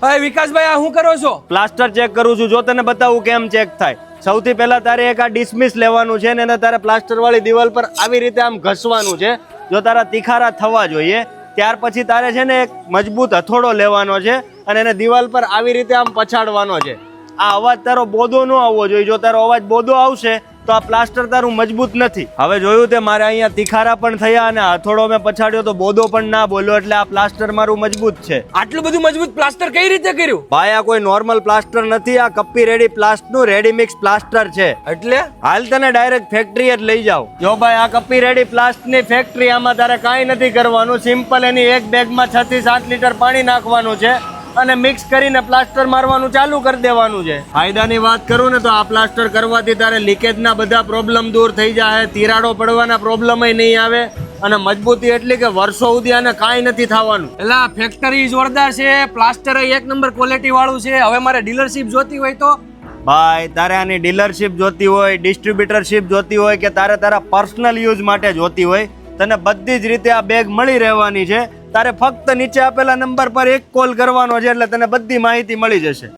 હવે વિકાસભાઈ આ શું કરો છો? પ્લાસ્ટર ચેક કરું છું. જો તને બતાવું કેમ ચેક થાય. સૌથી પહેલા તારે એક આ ડિસમિસ લેવાનું છે ને એને તારે પ્લાસ્ટર વાળી દિવાલ પર આવી રીતે આમ ઘસવાનું છે. જો તારા તિખારા થવા જોઈએ. ત્યાર પછી તારે છે ને એક મજબૂત હથોડો લેવાનો છે અને એને દિવાલ પર આવી રીતે આમ પછાડવાનો છે. આ અવાજ તારો બોદો ન આવવો જોઈએ. જો તારો અવાજ બોદો આવશે તો આ પ્લાસ્ટર તારું મજબૂત નથી. હવે જોયું તે મારે અહીંયા તિખારા પણ થયા અને હથોડો મેં પછાડ્યો તો બોદો પણ ના બોલ્યો, એટલે આ પ્લાસ્ટર મારું મજબૂત છે. આટલું બધું મજબૂત પ્લાસ્ટર કઈ રીતે કર્યું? ભાઈ આ કોઈ નોર્મલ પ્લાસ્ટર નથી, આ કપ્પી રેડી પ્લાસ્ટનું રેડી મિક્સ પ્લાસ્ટર છે. એટલે હાલ તને ડાયરેક્ટ ફેક્ટરી જ લઈ જાવ. જો ભાઈ આ કપ્પી રેડી પ્લાસ્ટની ફેક્ટરી, આમાં તારે કાંઈ નથી કરવાનું. સિમ્પલ એની એક બેગમાં 6 થી 7 લીટર પાણી નાખવાનું છે અને મિક્સ કરીને પ્લાસ્ટર મારવાનું ચાલુ કરી દેવાનું છે. ફાયદાની વાત કરું ને તો આ પ્લાસ્ટર કરવાથી તારે લીકેજના બધા પ્રોબ્લેમ દૂર થઈ જાય, તિરાડો પડવાના પ્રોબ્લેમ નહીં આવે અને મજબૂતી એટલી કે વર્ષો સુધી આને કાંઈ નથી થવાનું. એટલે આ ફેક્ટરી જોરદાર છે, પ્લાસ્ટર એક નંબર ક્વોલિટી વાળું છે. હવે મારે ડીલરશીપ જોતી હોય તો? ભાઈ તારે આની ડીલરશીપ જોતી હોય, ડિસ્ટ્રીબ્યુટરશીપ જોતી હોય કે તારા પર્સનલ યુઝ માટે જોતી હોય, તને બધી જ રીતે આ બેગ મળી રહેવાની છે. તારે ફક્ત નીચે આપેલા નંબર પર એક કોલ કરવાનો છે એટલે તને બધી માહિતી મળી જશે.